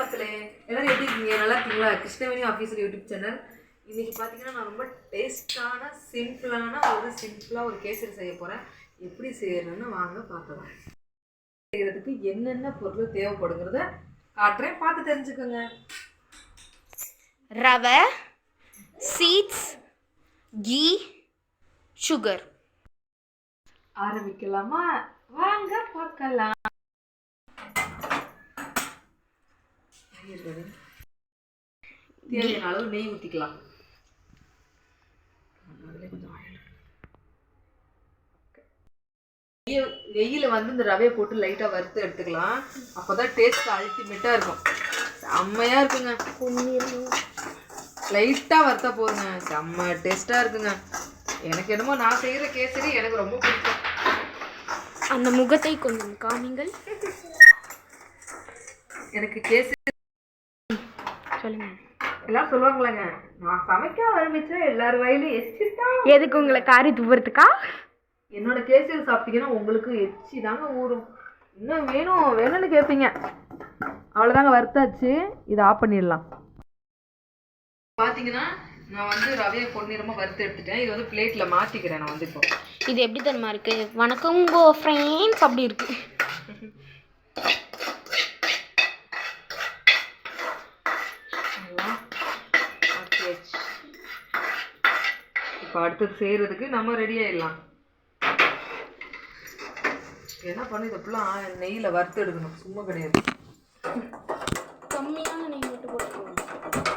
மக்களே, எல்லாரும் எப்படி இருக்கீங்க? நல்லா இருக்கீங்களா? Krishnaveni official YouTube channel. இன்னைக்கு பார்த்தீங்கன்னா நான் ரொம்ப டேஸ்டான சிம்பிளாக ஒரு கேசரி செய்ய போகிறேன். எப்படி செய்யணும்னு வாங்க பார்க்கலாம். செய்கிறதுக்கு என்னென்ன பொருள் தேவைப்படுங்கிறத காட்டுறேன், பார்த்து தெரிஞ்சுக்கோங்க. ரவை, சீட்ஸ், கீ, சுகர். ஆரம்பிக்கலாமா? வாங்க பார்க்கலாம். தேவையான அளவு நெய் ஊற்றிக்கலாம். வெயில வந்து இந்த ரவையை போட்டு லைட்டாக வறுத்து எடுத்துக்கலாம். அப்போதான் டேஸ்ட் அல்டிமேட்டாக இருக்கும். செம்மையாக இருக்குங்க. லைட்டாக வறுத்தா போதுங்க, செம்ம டேஸ்ட்டாக இருக்குங்க. எனக்கு என்னமோ நான் செய்கிற கேசரி எனக்கு ரொம்ப பிடிக்கும். அந்த முகத்தை கொஞ்சம் காமிங்கள். எனக்கு கேசரி சொல்லுங்க. எல்லாம் சொல்லுவாங்களாங்க, நான் சமைக்க ஆரம்பிச்சேன் எல்லாரும் வயலும் எச்சிட்டா. எதுக்கு உங்களை காரி துப்புறதுக்கா? என்னோட கேசரி சாப்பிட்டீங்கன்னா உங்களுக்கு எச்சி தாங்க ஊறும். இன்னும் வேணும்னு கேட்பீங்க. அவ்வளோதாங்க, வறுத்தாச்சு. இதை ஆஃப் பண்ணிடலாம். பார்த்தீங்கன்னா நான் வந்து ரவையை பொன்னிறமாக வறுத்து எடுத்துட்டேன். இது வந்து பிளேட்டில் மாற்றிக்கிறேன். நான் வந்து இப்போ இது எப்படி தெரியுமா இருக்கு? வணக்கம் கோ ஃப்ரெண்ட்ஸ் அப்படி இருக்கு. இப்போ அடுத்தது செய்கிறதுக்கு நம்ம ரெடி ஆகிடலாம். என்ன பண்ணு, இதை ஃபுல்லாக நெய்யில் வறுத்து எடுக்கணும், சும்மா கிடையாது. கம்மியான நெய் மட்டும் போட்டுக்கணும்.